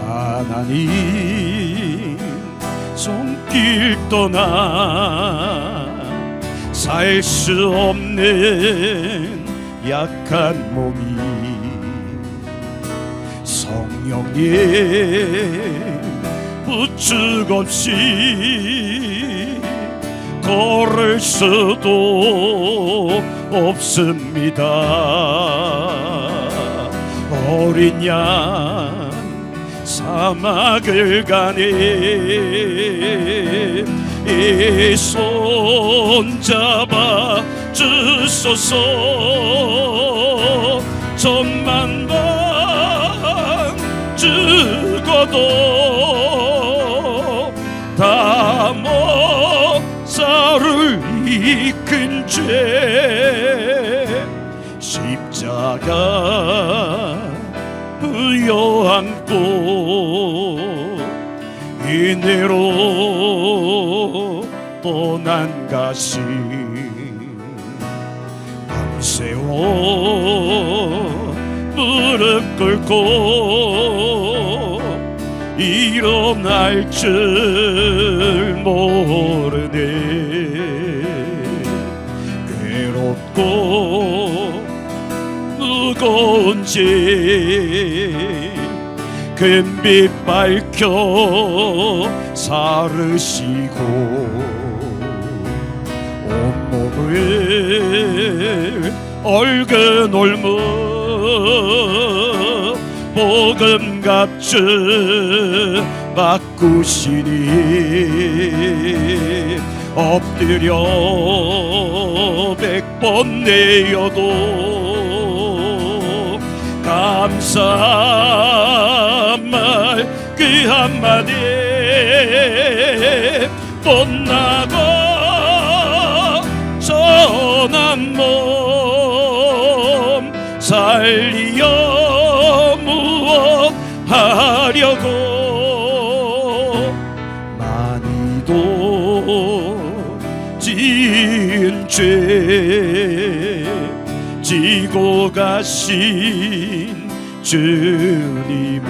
하나님 손길 떠나 살 수 없는 약한 몸이 성령님 부축 없이 걸을 수도 없습니다. 어린 양 사막을 가네 이 손 잡아 주소서. 천만 번 죽어도 다 목사를 이끈 죄 십자가 부여안고 이내로 떠난 가시 밤새워 무릎 꿇고 일어날 줄 모르네. 괴롭고 무거운 죄 금빛 밝혀 사르시고 온몸을 얼근 옮어 복음갑주 바꾸시니 엎드려 100번 내어도 감사한 말 그 한마디 뻔나고 전한 몸 살리어 무엇 하려고 많이도 지은 죄 지고 가신 주님을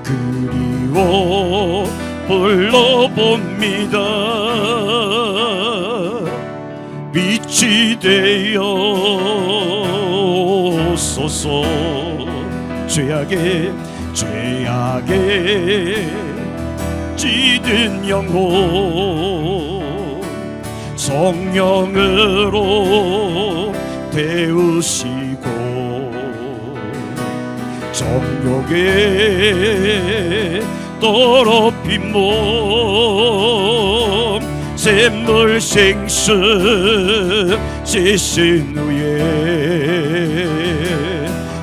그리워 불러봅니다. 빛이 되어소서. 죄악에 찌든 영혼 성령으로 태우시고 정욕에 더럽힌 몸 샘물 생수 씻은 후에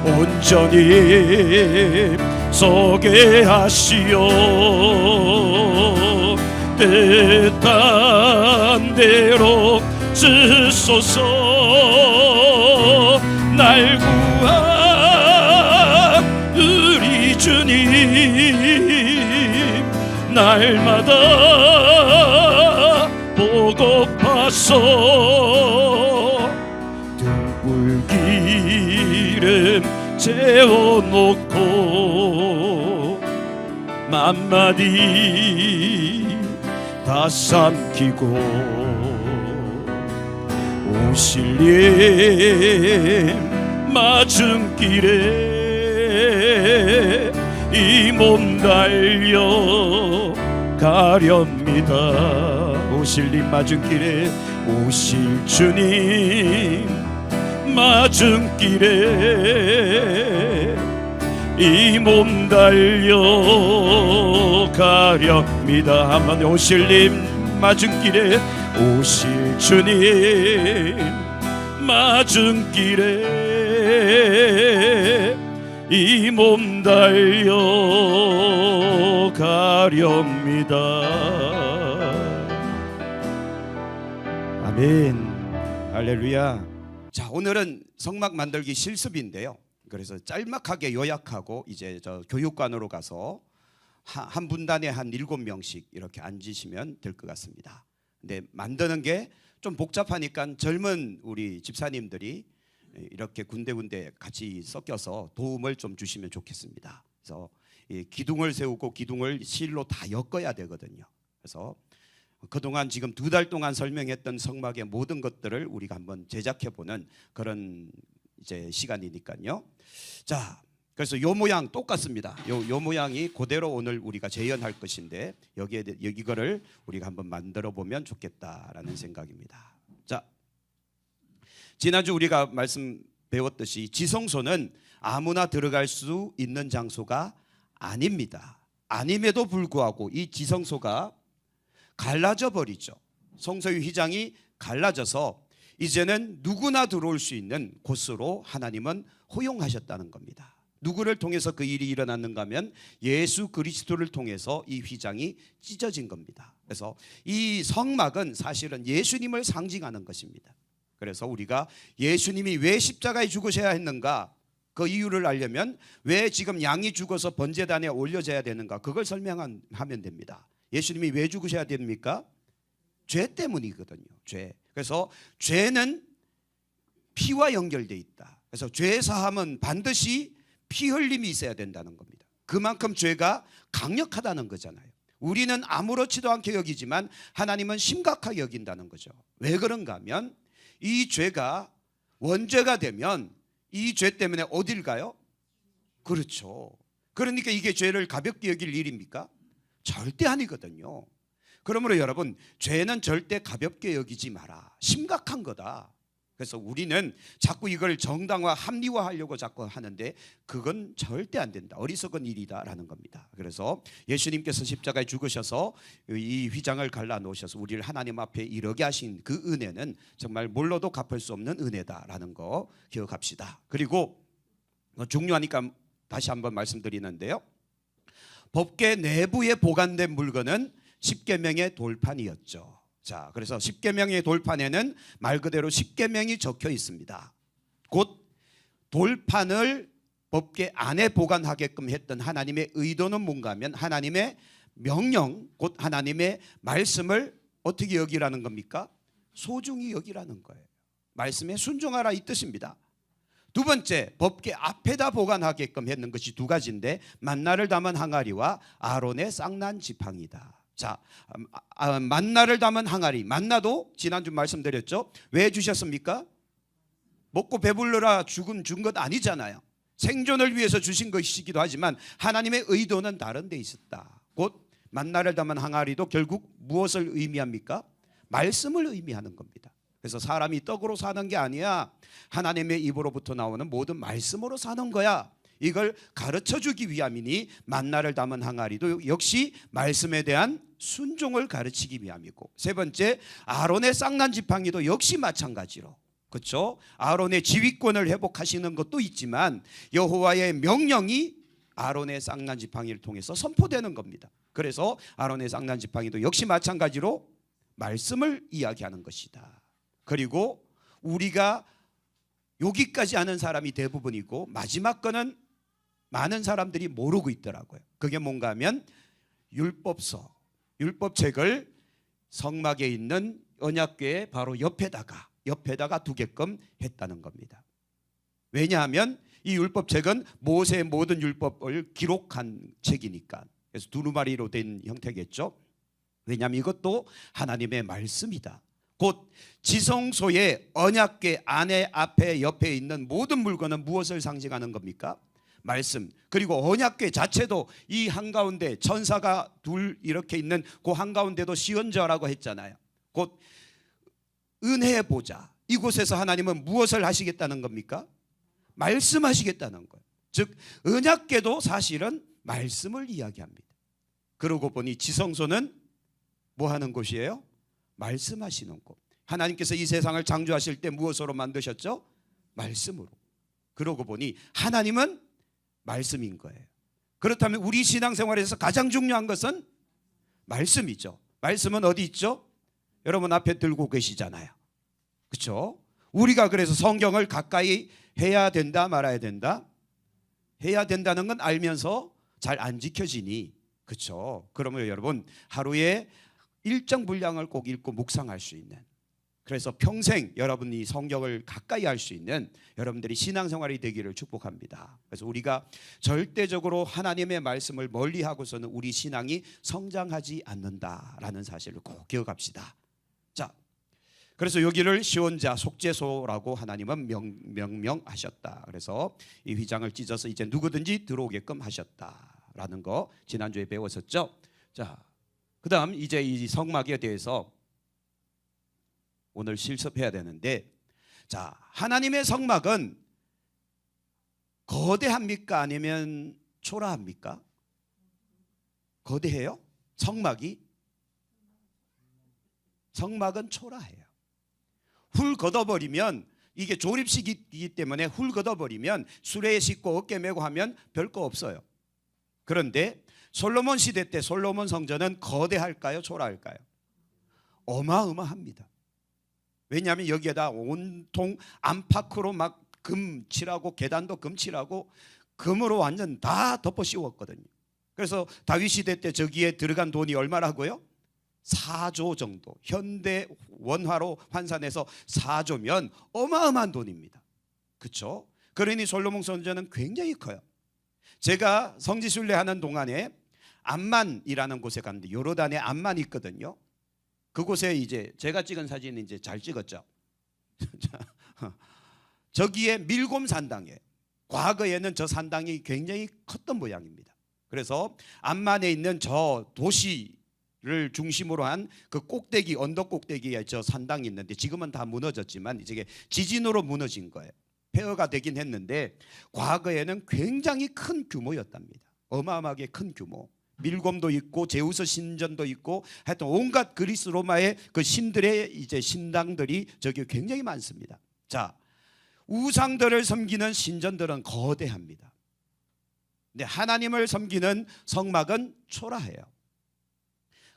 온전히 서게 하시어 뜻한 대로 쓰소서. 날 구한 우리 주님 날마다 보고파서 등불 기름 채워놓고 만마디 다 삼키고 오실님 맞은 길에 이 몸 달려 가렵니다. 오실님 맞은 길에 오실 주님 맞은 길에 이 몸 달려 가렵니다. 한번 오실님 맞은 길에 오실 주님 맞은 길에 이 몸 달려 가렵니다. 아멘. 할렐루야. 자, 오늘은 성막 만들기 실습인데요. 그래서 짤막하게 요약하고 이제 저 교육관으로 가서 한 분단에 한 7명씩 이렇게 앉으시면 될 것 같습니다. 근데 만드는 게 좀 복잡하니까 젊은 우리 집사님들이 이렇게 군데군데 같이 섞여서 도움을 좀 주시면 좋겠습니다. 그래서 이 기둥을 세우고 기둥을 실로 다 엮어야 되거든요. 그래서 그동안 지금 2달 동안 설명했던 성막의 모든 것들을 우리가 한번 제작해보는 그런 이제 시간이니까요. 자, 그래서 요 모양 똑같습니다. 요 모양이 그대로 오늘 우리가 재현할 것인데 이거를 우리가 한번 만들어 보면 좋겠다라는 생각입니다. 자, 지난주 우리가 말씀 배웠듯이 지성소는 아무나 들어갈 수 있는 장소가 아닙니다. 아님에도 불구하고 이 지성소가 갈라져 버리죠. 성소의 휘장이 갈라져서 이제는 누구나 들어올 수 있는 곳으로 하나님은 허용하셨다는 겁니다. 누구를 통해서 그 일이 일어났는가 하면 예수 그리스도를 통해서 이 휘장이 찢어진 겁니다. 그래서 이 성막은 사실은 예수님을 상징하는 것입니다. 그래서 우리가 예수님이 왜 십자가에 죽으셔야 했는가, 그 이유를 알려면 왜 지금 양이 죽어서 번제단에 올려져야 되는가, 그걸 설명하면 됩니다. 예수님이 왜 죽으셔야 됩니까? 죄 때문이거든요. 죄. 그래서 죄는 피와 연결되어 있다. 그래서 죄 사함은 반드시 피 흘림이 있어야 된다는 겁니다. 그만큼 죄가 강력하다는 거잖아요. 우리는 아무렇지도 않게 여기지만 하나님은 심각하게 여긴다는 거죠. 왜 그런가 하면 이 죄가 원죄가 되면 이 죄 때문에 어딜 가요? 그렇죠. 그러니까 이게 죄를 가볍게 여길 일입니까? 절대 아니거든요. 그러므로 여러분, 죄는 절대 가볍게 여기지 마라. 심각한 거다. 그래서 우리는 자꾸 이걸 정당화, 합리화하려고 자꾸 하는데 그건 절대 안 된다. 어리석은 일이다라는 겁니다. 그래서 예수님께서 십자가에 죽으셔서 이 휘장을 갈라놓으셔서 우리를 하나님 앞에 이르게 하신 그 은혜는 정말 뭘로도 갚을 수 없는 은혜다라는 거 기억합시다. 그리고 중요하니까 다시 한번 말씀드리는데요. 법궤 내부에 보관된 물건은 십계명의 돌판이었죠. 자, 그래서 십계명의 돌판에는 말 그대로 십계명이 적혀 있습니다. 곧 돌판을 법궤 안에 보관하게끔 했던 하나님의 의도는 뭔가 하면 하나님의 명령, 곧 하나님의 말씀을 어떻게 여기라는 겁니까? 소중히 여기라는 거예요. 말씀에 순종하라 이 뜻입니다. 두 번째, 법궤 앞에다 보관하게끔 했는 것이 2가지인데 만나를 담은 항아리와 아론의 쌍난 지팡이다. 자, 만나를 담은 항아리, 만나도 지난주 말씀드렸죠. 왜 주셨습니까? 먹고 배불러라 준 것 아니잖아요. 생존을 위해서 주신 것이기도 하지만 하나님의 의도는 다른 데 있었다. 곧 만나를 담은 항아리도 결국 무엇을 의미합니까? 말씀을 의미하는 겁니다. 그래서 사람이 떡으로 사는 게 아니야. 하나님의 입으로부터 나오는 모든 말씀으로 사는 거야. 이걸 가르쳐주기 위함이니 만나를 담은 항아리도 역시 말씀에 대한 순종을 가르치기 위함이고, 세 번째, 아론의 쌍난 지팡이도 역시 마찬가지로, 그렇죠? 아론의 지휘권을 회복하시는 것도 있지만 여호와의 명령이 아론의 쌍난 지팡이를 통해서 선포되는 겁니다. 그래서 아론의 쌍난 지팡이도 역시 마찬가지로 말씀을 이야기하는 것이다. 그리고 우리가 여기까지 아는 사람이 대부분이고 마지막 거는 많은 사람들이 모르고 있더라고요. 그게 뭔가 하면 율법서, 율법책을 성막에 있는 언약궤의 바로 옆에다가 두게끔 했다는 겁니다. 왜냐하면 이 율법책은 모세의 모든 율법을 기록한 책이니까. 그래서 두루마리로 된 형태겠죠. 왜냐하면 이것도 하나님의 말씀이다. 곧 지성소의 언약궤 안에 앞에 옆에 있는 모든 물건은 무엇을 상징하는 겁니까? 말씀. 그리고 언약궤 자체도 이 한가운데 천사가 둘 이렇게 있는 그 한가운데도 시언자라고 했잖아요. 곧 은혜의 보좌. 이곳에서 하나님은 무엇을 하시겠다는 겁니까? 말씀하시겠다는 거예요. 즉 언약궤도 사실은 말씀을 이야기합니다. 그러고 보니 지성소는 뭐 하는 곳이에요? 말씀하시는 곳. 하나님께서 이 세상을 창조하실 때 무엇으로 만드셨죠? 말씀으로. 그러고 보니 하나님은 말씀인 거예요. 그렇다면 우리 신앙생활에서 가장 중요한 것은 말씀이죠. 말씀은 어디 있죠? 여러분 앞에 들고 계시잖아요. 그렇죠? 우리가 그래서 성경을 가까이 해야 된다 말아야 된다? 해야 된다는 건 알면서 잘 안 지켜지니, 그렇죠? 그러면 여러분 하루에 일정 분량을 꼭 읽고 묵상할 수 있는, 그래서 평생 여러분이 성경을 가까이 할 수 있는 여러분들이 신앙생활이 되기를 축복합니다. 그래서 우리가 절대적으로 하나님의 말씀을 멀리하고서는 우리 신앙이 성장하지 않는다라는 사실을 꼭 기억합시다. 자, 그래서 여기를 시온자 속죄소라고 하나님은 명명하셨다. 그래서 이 휘장을 찢어서 이제 누구든지 들어오게끔 하셨다라는 거 지난주에 배웠었죠. 자, 그다음 이제 이 성막에 대해서 오늘 실습해야 되는데, 자, 하나님의 성막은 거대합니까? 아니면 초라합니까? 거대해요? 성막은 초라해요. 훌 걷어버리면, 이게 조립식이기 때문에 훌 걷어버리면 수레에 싣고 어깨 메고 하면 별거 없어요. 그런데 솔로몬 시대 때 솔로몬 성전은 거대할까요? 초라할까요? 어마어마합니다. 왜냐하면 여기에다 온통 안팎으로 막 금 칠하고 계단도 금 칠하고 금으로 완전 다 덮어 씌웠거든요. 그래서 다윗 시대 때 저기에 들어간 돈이 얼마라고요? 4조 정도. 현대 원화로 환산해서 4조면 어마어마한 돈입니다. 그렇죠? 그러니 솔로몬 성전은 굉장히 커요. 제가 성지순례 하는 동안에 암만이라는 곳에 갔는데 요르단에 암만이 있거든요. 그곳에 이제 제가 찍은 사진은 이제 잘 찍었죠. 저기에 밀곰 산당에, 과거에는 저 산당이 굉장히 컸던 모양입니다. 그래서 암만에 있는 저 도시를 중심으로 한 그 꼭대기, 언덕 꼭대기에 저 산당이 있는데 지금은 다 무너졌지만 이게 지진으로 무너진 거예요. 폐허가 되긴 했는데 과거에는 굉장히 큰 규모였답니다. 어마어마하게 큰 규모. 밀곰도 있고 제우스 신전도 있고 하여튼 온갖 그리스 로마의 그 신들의 이제 신당들이 저기 굉장히 많습니다. 자, 우상들을 섬기는 신전들은 거대합니다. 근데 하나님을 섬기는 성막은 초라해요.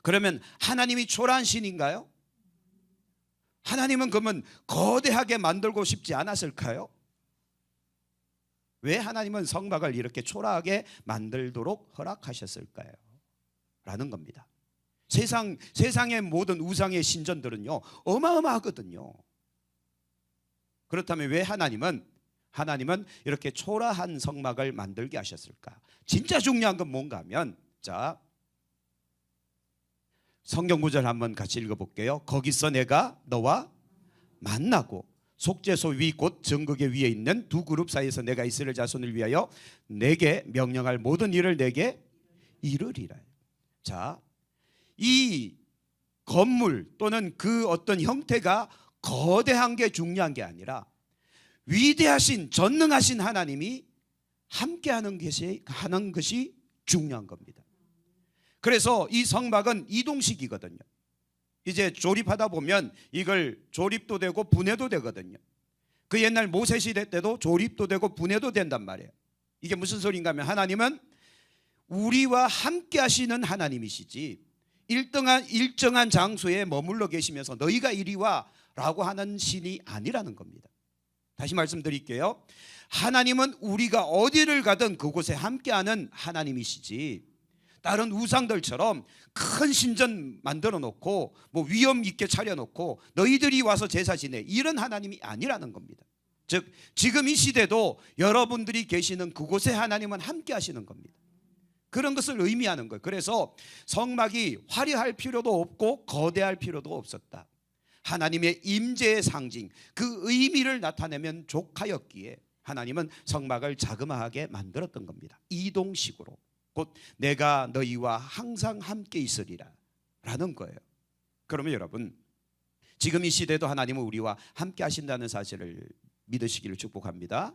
그러면 하나님이 초라한 신인가요? 하나님은 그러면 거대하게 만들고 싶지 않았을까요? 왜 하나님은 성막을 이렇게 초라하게 만들도록 허락하셨을까요? 라는 겁니다. 세상의 모든 우상의 신전들은요 어마어마하거든요. 그렇다면 왜 하나님은 이렇게 초라한 성막을 만들게 하셨을까? 진짜 중요한 건 뭔가 하면, 자, 성경 구절 한번 같이 읽어볼게요. 거기서 내가 너와 만나고 속죄소 위 곧 정극의 위에 있는 두 그룹 사이에서 내가 이스라엘 자손을 위하여 내게 명령할 모든 일을 내게 이르리라. 자, 이 건물 또는 그 어떤 형태가 거대한 게 중요한 게 아니라 위대하신 전능하신 하나님이 함께하는 것이 중요한 겁니다. 그래서 이 성막은 이동식이거든요. 이제 조립하다 보면 이걸 조립도 되고 분해도 되거든요. 그 옛날 모세 시대 때도 조립도 되고 분해도 된단 말이에요. 이게 무슨 소리인가 하면 하나님은 우리와 함께 하시는 하나님이시지 일정한 장소에 머물러 계시면서 너희가 이리 와 라고 하는 신이 아니라는 겁니다. 다시 말씀드릴게요. 하나님은 우리가 어디를 가든 그곳에 함께하는 하나님이시지 다른 우상들처럼 큰 신전 만들어 놓고 뭐 위엄 있게 차려놓고 너희들이 와서 제사 지내 이런 하나님이 아니라는 겁니다. 즉 지금 이 시대도 여러분들이 계시는 그곳에 하나님은 함께 하시는 겁니다. 그런 것을 의미하는 거예요. 그래서 성막이 화려할 필요도 없고 거대할 필요도 없었다. 하나님의 임재의 상징, 그 의미를 나타내면 족하였기에 하나님은 성막을 자그마하게 만들었던 겁니다. 이동식으로. 곧 내가 너희와 항상 함께 있으리라 라는 거예요. 그러면 여러분 지금 이 시대도 하나님은 우리와 함께 하신다는 사실을 믿으시기를 축복합니다.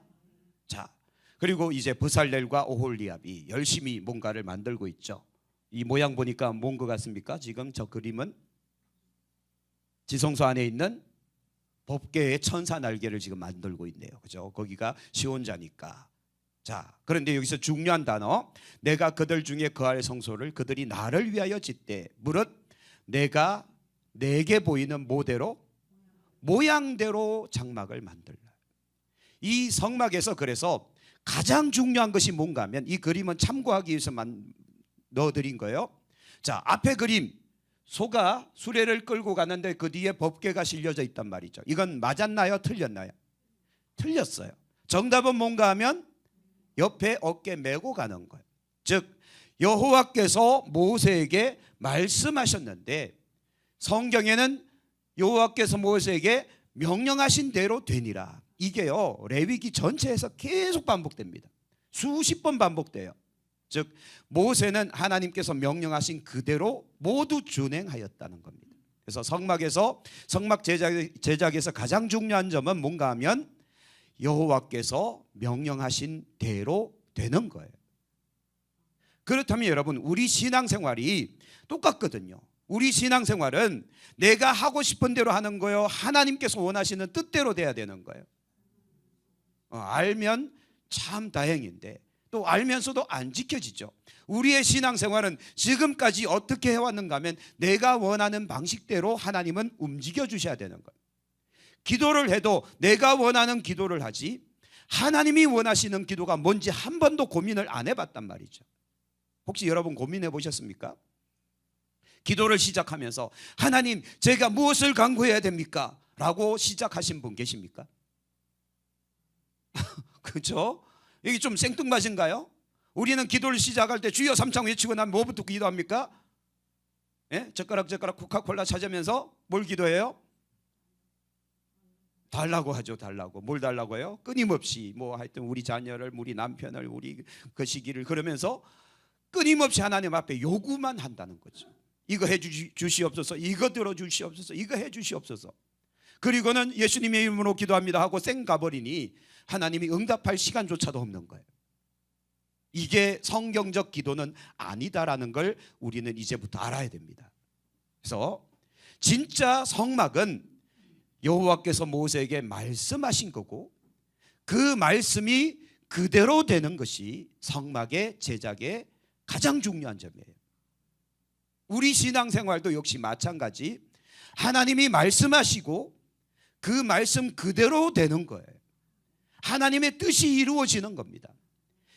자, 그리고 이제 브살렐과 오홀리압이 열심히 뭔가를 만들고 있죠. 이 모양 보니까 뭔 것 같습니까? 지금 저 그림은 지성소 안에 있는 법궤의 천사 날개를 지금 만들고 있네요. 그죠? 거기가 시온자니까. 자, 그런데 여기서 중요한 단어, 내가 그들 중에 거할 성소를 그들이 나를 위하여 짓되 무릇 내가 내게 보이는 모양대로 장막을 만들라. 이 성막에서 그래서 가장 중요한 것이 뭔가 하면 이 그림은 참고하기 위해서 넣어드린 거예요. 자, 앞에 그림 소가 수레를 끌고 가는데 그 뒤에 법궤가 실려져 있단 말이죠. 이건 맞았나요? 틀렸나요? 틀렸어요. 정답은 뭔가 하면 옆에 어깨 메고 가는 거예요. 즉 여호와께서 모세에게 말씀하셨는데 성경에는 여호와께서 모세에게 명령하신 대로 되니라. 이게요 레위기 전체에서 계속 반복됩니다. 수십 번 반복돼요. 즉 모세는 하나님께서 명령하신 그대로 모두 준행하였다는 겁니다. 그래서 성막 제작에서 가장 중요한 점은 뭔가 하면 여호와께서 명령하신 대로 되는 거예요. 그렇다면 여러분 우리 신앙생활이 똑같거든요. 우리 신앙생활은 내가 하고 싶은 대로 하는 거요, 하나님께서 원하시는 뜻대로 돼야 되는 거예요. 알면 참 다행인데 또 알면서도 안 지켜지죠. 우리의 신앙생활은 지금까지 어떻게 해왔는가 하면 내가 원하는 방식대로 하나님은 움직여 주셔야 되는 거예요. 기도를 해도 내가 원하는 기도를 하지 하나님이 원하시는 기도가 뭔지 한 번도 고민을 안 해봤단 말이죠. 혹시 여러분 고민해 보셨습니까? 기도를 시작하면서 하나님 제가 무엇을 간구해야 됩니까? 라고 시작하신 분 계십니까? 그렇죠? 이게 좀 생뚱맞은가요? 우리는 기도를 시작할 때 주여 삼창 외치고 나면 뭐부터 기도합니까? 예? 젓가락 코카콜라 찾으면서 뭘 기도해요? 달라고 하죠. 달라고. 뭘 달라고 해요? 끊임없이 뭐 하여튼 우리 자녀를, 우리 남편을, 우리 그 시기를, 그러면서 끊임없이 하나님 앞에 요구만 한다는 거죠. 이거 해 주시옵소서, 이거 들어 주시옵소서, 이거 해 주시옵소서. 그리고는 예수님의 이름으로 기도합니다 하고 쌩 가버리니 하나님이 응답할 시간조차도 없는 거예요. 이게 성경적 기도는 아니다라는 걸 우리는 이제부터 알아야 됩니다. 그래서 진짜 성막은 여호와께서 모세에게 말씀하신 거고 그 말씀이 그대로 되는 것이 성막의 제작의 가장 중요한 점이에요. 우리 신앙생활도 역시 마찬가지. 하나님이 말씀하시고 그 말씀 그대로 되는 거예요. 하나님의 뜻이 이루어지는 겁니다.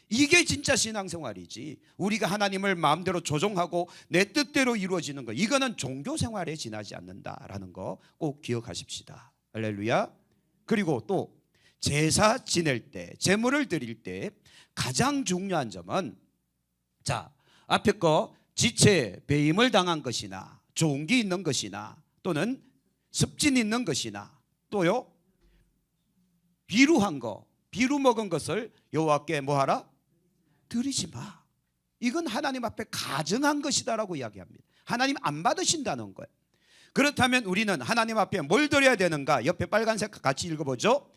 이게 진짜 신앙생활이지 우리가 하나님을 마음대로 조종하고 내 뜻대로 이루어지는 거, 이거는 종교생활에 지나지 않는다라는 거 꼭 기억하십시다. 할렐루야. 그리고 또 제사 지낼 때, 제물을 드릴 때 가장 중요한 점은, 자, 앞에 거 지체 배임을 당한 것이나 종기 있는 것이나 또는 습진 있는 것이나 또요 비루한 거, 비루 먹은 것을 여호와께 뭐하라? 드리지 마. 이건 하나님 앞에 가증한 것이다라고 이야기합니다. 하나님 안 받으신다는 거예요. 그렇다면 우리는 하나님 앞에 뭘 드려야 되는가? 옆에 빨간색 같이 읽어보죠.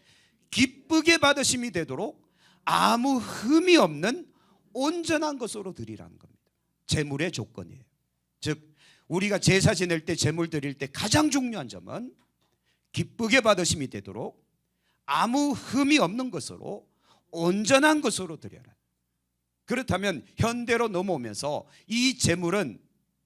기쁘게 받으심이 되도록 아무 흠이 없는 온전한 것으로 드리라는 겁니다. 제물의 조건이에요. 즉 우리가 제사 지낼 때, 제물 드릴 때 가장 중요한 점은 기쁘게 받으심이 되도록 아무 흠이 없는 것으로 온전한 것으로 드려라. 그렇다면 현대로 넘어오면서 이 제물은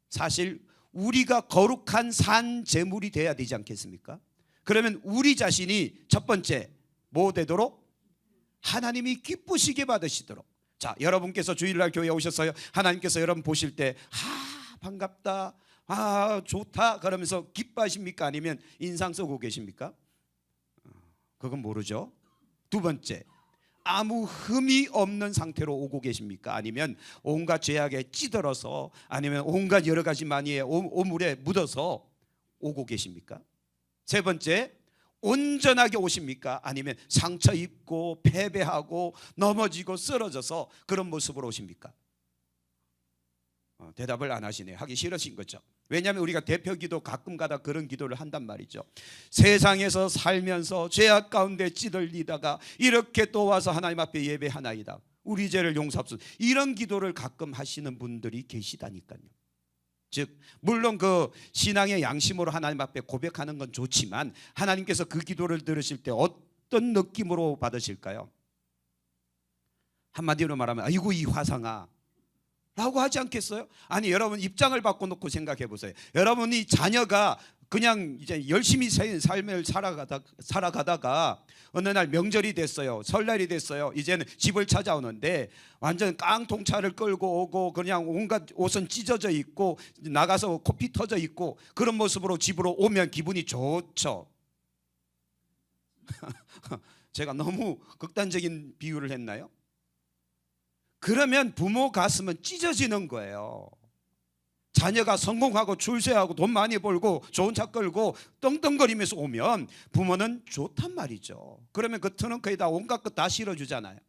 사실 우리가 거룩한 산 제물이 돼야 되지 않겠습니까? 그러면 우리 자신이 첫 번째 뭐 되도록? 하나님이 기쁘시게 받으시도록. 자, 여러분께서 주일날 교회에 오셨어요. 하나님께서 여러분 보실 때 반갑다, 좋다 그러면서 기뻐하십니까? 아니면 인상 쓰고 계십니까? 그건 모르죠. 두 번째, 아무 흠이 없는 상태로 오고 계십니까? 아니면 온갖 죄악에 찌들어서, 아니면 온갖 여러 가지 만이의 오물에 묻어서 오고 계십니까? 세 번째, 온전하게 오십니까? 아니면 상처 입고 패배하고 넘어지고 쓰러져서 그런 모습으로 오십니까? 대답을 안 하시네요. 하기 싫으신 거죠. 왜냐하면 우리가 대표기도 가끔가다 그런 기도를 한단 말이죠. 세상에서 살면서 죄악 가운데 찌들리다가 이렇게 또 와서 하나님 앞에 예배하나이다, 우리 죄를 용서하소서, 이런 기도를 가끔 하시는 분들이 계시다니까요. 즉 물론 그 신앙의 양심으로 하나님 앞에 고백하는 건 좋지만 하나님께서 그 기도를 들으실 때 어떤 느낌으로 받으실까요? 한마디로 말하면 아이고 이 화상아 라고 하지 않겠어요? 아니 여러분 입장을 바꿔놓고 생각해 보세요. 여러분이 자녀가 그냥 이제 열심히 삶을 살아가다가 어느 날 명절이 됐어요. 설날이 됐어요. 이제는 집을 찾아오는데 완전 깡통차를 끌고 오고 그냥 온갖 옷은 찢어져 있고 나가서 코피 터져 있고 그런 모습으로 집으로 오면 기분이 좋죠. 제가 너무 극단적인 비유를 했나요? 그러면 부모 가슴은 찢어지는 거예요. 자녀가 성공하고 출세하고 돈 많이 벌고 좋은 차 끌고 떵떵거리면서 오면 부모는 좋단 말이죠. 그러면 그 트렁크에다 온갖 것 다 실어주잖아요.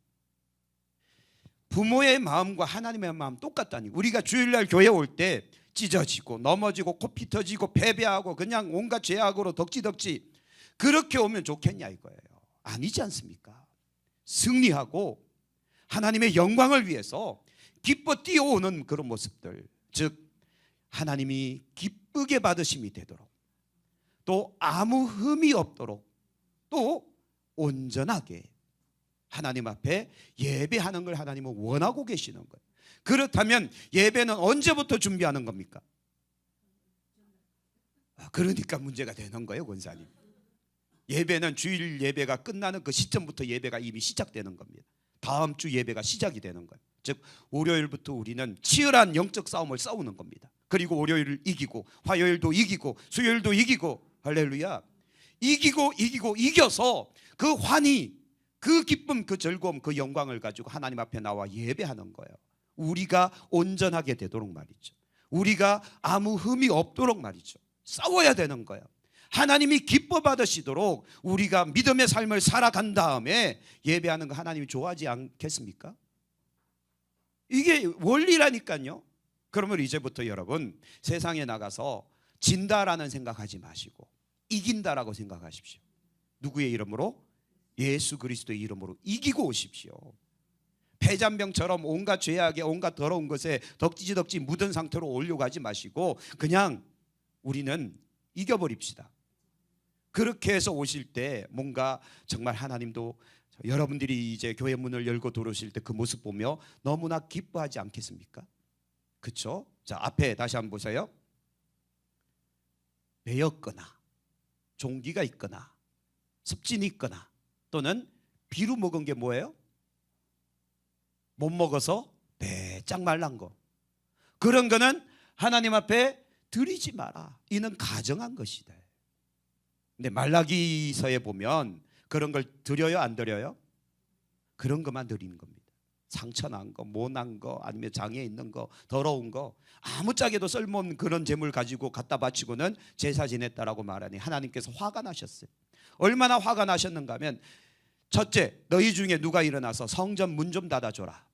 부모의 마음과 하나님의 마음 똑같다니. 우리가 주일날 교회 올 때 찢어지고 넘어지고 코피 터지고 패배하고 그냥 온갖 죄악으로 덕지덕지 그렇게 오면 좋겠냐 이거예요. 아니지 않습니까? 승리하고 하나님의 영광을 위해서 기뻐 뛰어오는 그런 모습들, 즉 하나님이 기쁘게 받으심이 되도록, 또 아무 흠이 없도록, 또 온전하게 하나님 앞에 예배하는 걸 하나님은 원하고 계시는 거예요. 그렇다면 예배는 언제부터 준비하는 겁니까? 그러니까 문제가 되는 거예요, 권사님. 예배는 주일 예배가 끝나는 그 시점부터 예배가 이미 시작되는 겁니다. 다음 주 예배가 시작이 되는 거예요. 즉 월요일부터 우리는 치열한 영적 싸움을 싸우는 겁니다. 그리고 월요일을 이기고 화요일도 이기고 수요일도 이기고, 할렐루야, 이기고 이겨서 그 환희, 그 기쁨, 그 즐거움, 그 영광을 가지고 하나님 앞에 나와 예배하는 거예요. 우리가 온전하게 되도록 말이죠. 우리가 아무 흠이 없도록 말이죠. 싸워야 되는 거예요. 하나님이 기뻐 받으시도록 우리가 믿음의 삶을 살아간 다음에 예배하는 거 하나님이 좋아하지 않겠습니까? 이게 원리라니까요. 그러면 이제부터 여러분 세상에 나가서 진다라는 생각하지 마시고 이긴다라고 생각하십시오. 누구의 이름으로? 예수 그리스도의 이름으로 이기고 오십시오. 폐잔병처럼 온갖 죄악에 온갖 더러운 것에 덕지덕지 묻은 상태로 오려고 하지 마시고 그냥 우리는 이겨버립시다. 그렇게 해서 오실 때 뭔가 정말 하나님도 여러분들이 이제 교회 문을 열고 들어오실 때 그 모습 보며 너무나 기뻐하지 않겠습니까? 그렇죠? 자, 앞에 다시 한번 보세요. 배였거나 종기가 있거나 습진이 있거나 또는 비루 먹은 게 뭐예요? 못 먹어서 배짱 말란 거, 그런 거는 하나님 앞에 드리지 마라. 이는 가정한 것이다. 근데 말라기서에 보면 그런 걸 드려요, 안 드려요? 그런 것만 드리는 겁니다. 상처난 거, 못난 거, 아니면 장애 있는 거, 더러운 거, 아무짝에도 쓸모없는 그런 재물 가지고 갖다 바치고는 제사 지냈다라고 말하니 하나님께서 화가 나셨어요. 얼마나 화가 나셨는가 하면, 첫째, 너희 중에 누가 일어나서 성전 문 좀 닫아줘라.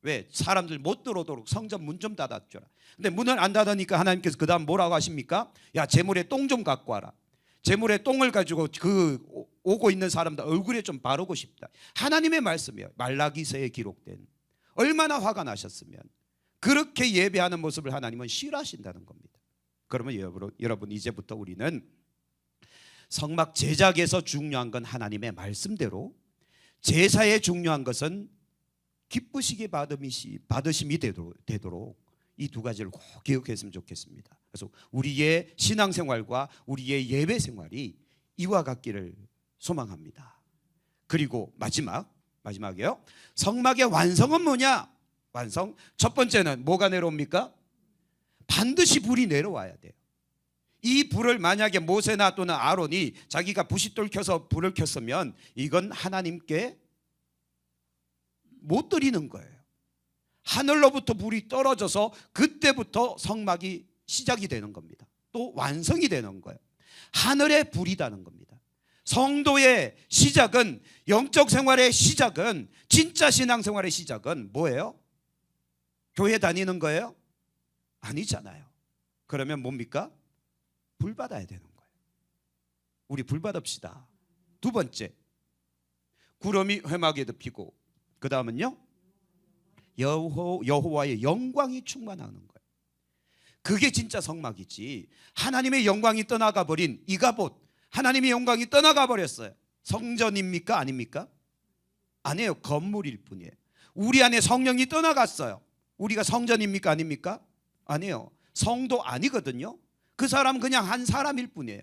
왜? 사람들 못 들어오도록 성전 문 좀 닫아줘라. 근데 문을 안 닫으니까 하나님께서 그 다음 뭐라고 하십니까? 야, 재물에 똥 좀 갖고 와라. 재물에 똥을 가지고 그 오고 있는 사람들 얼굴에 좀 바르고 싶다. 하나님의 말씀이에요. 말라기서에 기록된. 얼마나 화가 나셨으면 그렇게 예배하는 모습을 하나님은 싫어하신다는 겁니다. 그러면 여러분 이제부터 우리는 성막 제작에서 중요한 건 하나님의 말씀대로, 제사에 중요한 것은 기쁘시게 받으심이 되도록 이 두 가지를 꼭 기억했으면 좋겠습니다. 그래서 우리의 신앙생활과 우리의 예배생활이 이와 같기를 소망합니다. 그리고 마지막이요. 성막의 완성은 뭐냐? 완성. 첫 번째는 뭐가 내려옵니까? 반드시 불이 내려와야 돼요. 이 불을 만약에 모세나 또는 아론이 자기가 부싯돌 켜서 불을 켰으면 이건 하나님께 못 드리는 거예요. 하늘로부터 불이 떨어져서 그때부터 성막이 시작이 되는 겁니다. 또 완성이 되는 거예요. 하늘의 불이라는 겁니다. 성도의 시작은, 영적 생활의 시작은, 진짜 신앙생활의 시작은 뭐예요? 교회 다니는 거예요? 아니잖아요. 그러면 뭡니까? 불 받아야 되는 거예요. 우리 불 받읍시다. 두 번째, 구름이 회막에 덮이고, 그 다음은요, 여호와의 영광이 충만하는 거예요. 그게 진짜 성막이지. 하나님의 영광이 떠나가 버린 이가봇, 하나님의 영광이 떠나가 버렸어요. 성전입니까? 아닙니까? 아니에요. 건물일 뿐이에요. 우리 안에 성령이 떠나갔어요. 우리가 성전입니까? 아닙니까? 아니에요. 성도 아니거든요. 그 사람 그냥 한 사람일 뿐이에요.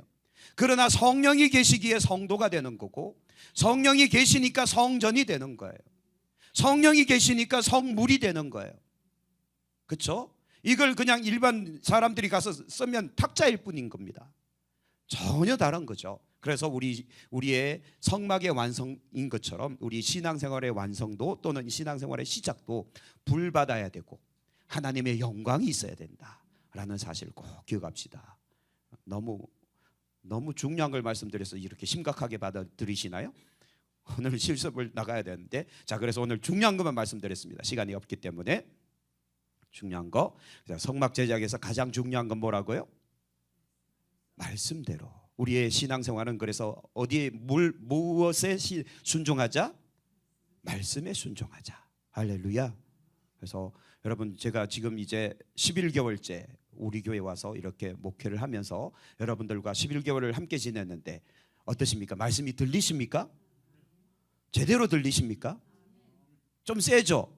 그러나 성령이 계시기에 성도가 되는 거고, 성령이 계시니까 성전이 되는 거예요. 성령이 계시니까 성물이 되는 거예요. 그렇죠? 이걸 그냥 일반 사람들이 가서 쓰면 탁자일 뿐인 겁니다. 전혀 다른 거죠. 그래서 우리의 성막의 완성인 것처럼 우리 신앙생활의 완성도 또는 신앙생활의 시작도 불받아야 되고 하나님의 영광이 있어야 된다라는 사실을 꼭 기억합시다. 너무 중요한 걸 말씀드려서 이렇게 심각하게 받아들이시나요? 오늘 실습을 나가야 되는데, 자, 그래서 오늘 중요한 것만 말씀드렸습니다. 시간이 없기 때문에. 중요한 거, 성막 제작에서 가장 중요한 건 뭐라고요? 말씀대로. 우리의 신앙생활은 그래서 어디에 무엇에 순종하자? 말씀에 순종하자. 할렐루야. 그래서 여러분, 제가 지금 이제 11개월째 우리 교회 와서 이렇게 목회를 하면서 여러분들과 11개월을 함께 지냈는데 어떠십니까? 말씀이 들리십니까? 제대로 들리십니까? 좀 세죠?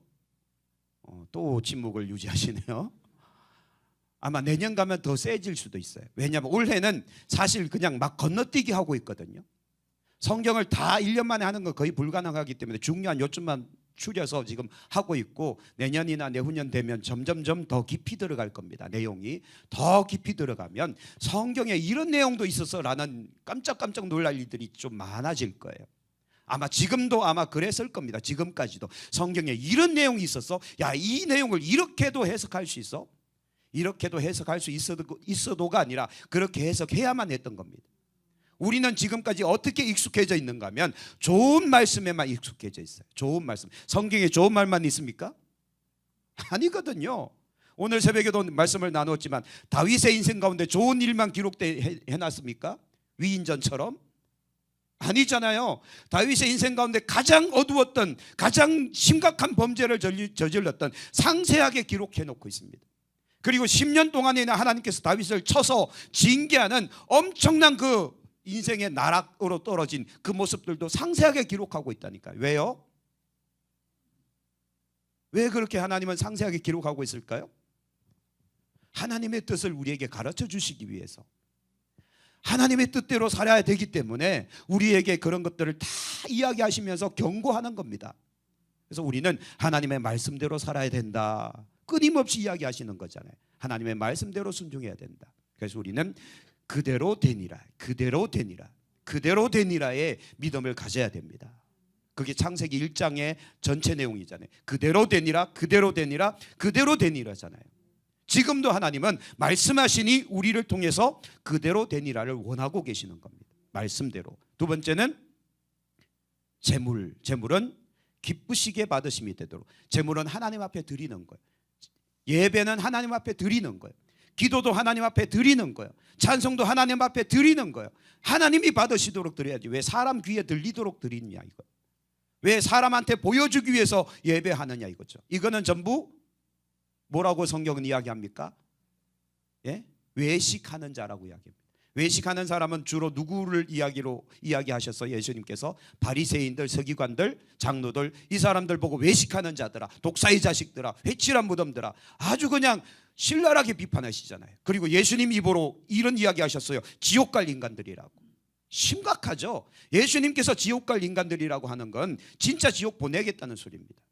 또 침묵을 유지하시네요. 아마 내년 가면 더 세질 수도 있어요. 왜냐하면 올해는 사실 그냥 막 건너뛰기 하고 있거든요. 성경을 다 1년 만에 하는 건 거의 불가능하기 때문에 중요한 요점만 추려서 지금 하고 있고, 내년이나 내후년 되면 점점점 더 깊이 들어갈 겁니다. 내용이 더 깊이 들어가면 성경에 이런 내용도 있어서라는 깜짝깜짝 놀랄 일들이 좀 많아질 거예요. 아마 지금도 아마 그랬을 겁니다. 지금까지도 성경에 이런 내용이 있어서 야, 이 내용을 이렇게도 해석할 수 있어? 이렇게도 해석할 수 있어도가 아니라 그렇게 해석해야만 했던 겁니다. 우리는 지금까지 어떻게 익숙해져 있는가 하면 좋은 말씀에만 익숙해져 있어요. 좋은 말씀. 성경에 좋은 말만 있습니까? 아니거든요. 오늘 새벽에도 말씀을 나눴지만 다윗의 인생 가운데 좋은 일만 기록해놨습니까? 위인전처럼? 아니잖아요. 다윗의 인생 가운데 가장 어두웠던, 가장 심각한 범죄를 저질렀던 상세하게 기록해 놓고 있습니다. 그리고 10년 동안이나 하나님께서 다윗을 쳐서 징계하는 엄청난 그 인생의 나락으로 떨어진 그 모습들도 상세하게 기록하고 있다니까요. 왜요? 왜 그렇게 하나님은 상세하게 기록하고 있을까요? 하나님의 뜻을 우리에게 가르쳐 주시기 위해서, 하나님의 뜻대로 살아야 되기 때문에 우리에게 그런 것들을 다 이야기하시면서 경고하는 겁니다. 그래서 우리는 하나님의 말씀대로 살아야 된다, 끊임없이 이야기하시는 거잖아요. 하나님의 말씀대로 순종해야 된다. 그래서 우리는 그대로 되니라, 그대로 되니라, 그대로 되니라의 믿음을 가져야 됩니다. 그게 창세기 1장의 전체 내용이잖아요. 그대로 되니라, 그대로 되니라, 그대로 되니라잖아요. 지금도 하나님은 말씀하시니 우리를 통해서 그대로 되니라를 원하고 계시는 겁니다. 말씀대로. 두 번째는 제물은 기쁘시게 받으심이 되도록. 제물은 하나님 앞에 드리는 거예요. 예배는 하나님 앞에 드리는 거예요. 기도도 하나님 앞에 드리는 거예요. 찬송도 하나님 앞에 드리는 거예요. 하나님이 받으시도록 드려야지. 왜 사람 귀에 들리도록 드리느냐 이거예요. 왜 사람한테 보여주기 위해서 예배하느냐 이거죠. 이거는 전부 뭐라고 성경은 이야기합니까? 예? 외식하는 자라고 이야기합니다. 외식하는 사람은 주로 누구를 이야기하셨어요? 예수님께서 바리새인들, 서기관들, 장로들, 이 사람들 보고 외식하는 자들아, 독사의 자식들아, 회칠한 무덤들아, 아주 그냥 신랄하게 비판하시잖아요. 그리고 예수님 입으로 이런 이야기하셨어요. 지옥 갈 인간들이라고. 심각하죠. 예수님께서 지옥 갈 인간들이라고 하는 건 진짜 지옥 보내겠다는 소리입니다.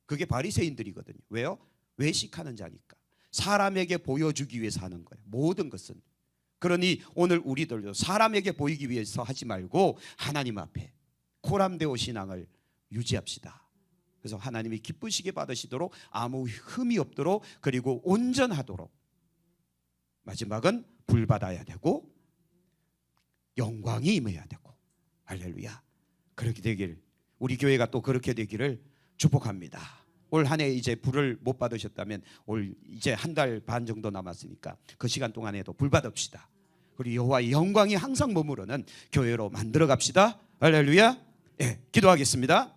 그게 바리새인들이거든요. 왜요? 외식하는 자니까. 사람에게 보여주기 위해서 하는 거예요. 모든 것은. 그러니 오늘 우리들도 사람에게 보이기 위해서 하지 말고 하나님 앞에 코람데오 신앙을 유지합시다. 그래서 하나님이 기쁘시게 받으시도록, 아무 흠이 없도록, 그리고 온전하도록, 마지막은 불받아야 되고 영광이 임해야 되고. 할렐루야. 그렇게 되길, 우리 교회가 또 그렇게 되기를 축복합니다. 올 한 해 이제 불을 못 받으셨다면 올 이제 한 달 반 정도 남았으니까 그 시간 동안에도 불 받읍시다. 그리고 여호와의 영광이 항상 머무르는 교회로 만들어 갑시다. 할렐루야. 예, 기도하겠습니다.